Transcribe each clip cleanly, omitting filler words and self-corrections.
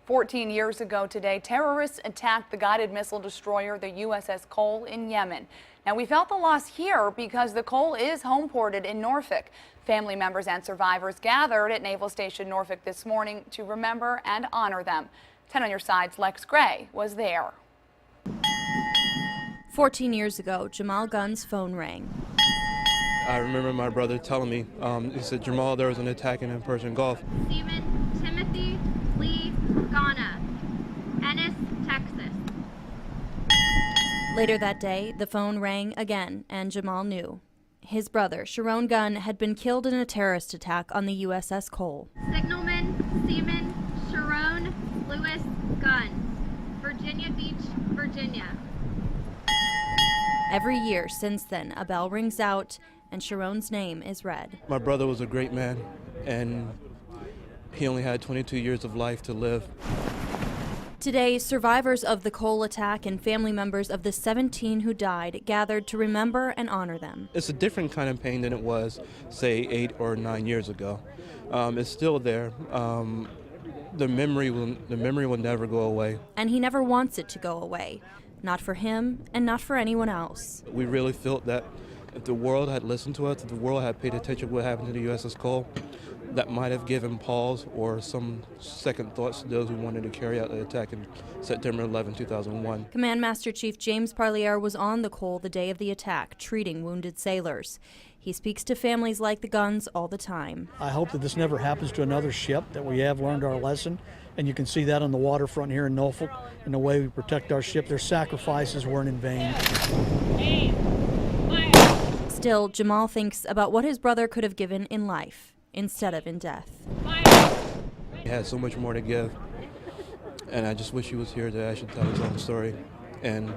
14 years ago today, terrorists attacked the guided missile destroyer, the USS Cole in Yemen. Now, we felt the loss here because the Cole is home ported in Norfolk. Family members and survivors gathered at Naval Station Norfolk this morning to remember and honor them. 10 on your side's Lex Gray was there. 14 years ago, Jamal Gunn's phone rang. I remember my brother telling me, he said, Jamal, there was an attack in Persian Gulf. Seaman Timothy Lee Ghana, Ennis, Texas. Later that day, the phone rang again, and Jamal knew. His brother, Sharon Gunn, had been killed in a terrorist attack on the USS Cole. Signalman Seaman Sharon Lewis Gunn, Virginia Beach, Virginia. Every year since then, a bell rings out, and Sharon's name is read. My brother was a great man, and he only had 22 years of life to live. Today, survivors of the Cole attack and family members of the 17 who died gathered to remember and honor them. It's a different kind of pain than it was, say, 8 or 9 years ago. It's still there. The memory will never go away. And he never wants it to go away. Not for him and not for anyone else. We really felt that if the world had listened to us, if the world had paid attention to what happened to the USS Cole, that might have given pause or some second thoughts to those who wanted to carry out the attack in September 11, 2001. Command Master Chief James Parlier was on the Cole the day of the attack, treating wounded sailors. He speaks to families like the Gunns all the time. I hope that this never happens to another ship, that we have learned our lesson. And you can see that on the waterfront here in Norfolk, in the way we protect our ship. Their sacrifices weren't in vain. Still, Jamal thinks about what his brother could have given in life instead of in death. He had so much more to give, and I just wish he was here to actually tell his own story and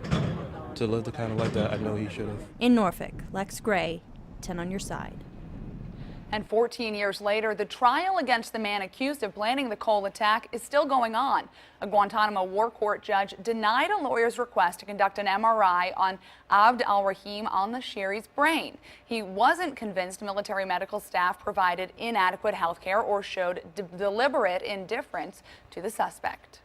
to live the kind of life that I know he should have. In Norfolk, Lex Gray, 10 on your side. And 14 years later, the trial against the man accused of planning the Cole attack is still going on. A Guantanamo War Court judge denied a lawyer's request to conduct an MRI on Abd al-Rahim al-Nashiri's brain. He wasn't convinced military medical staff provided inadequate health care or showed deliberate indifference to the suspect.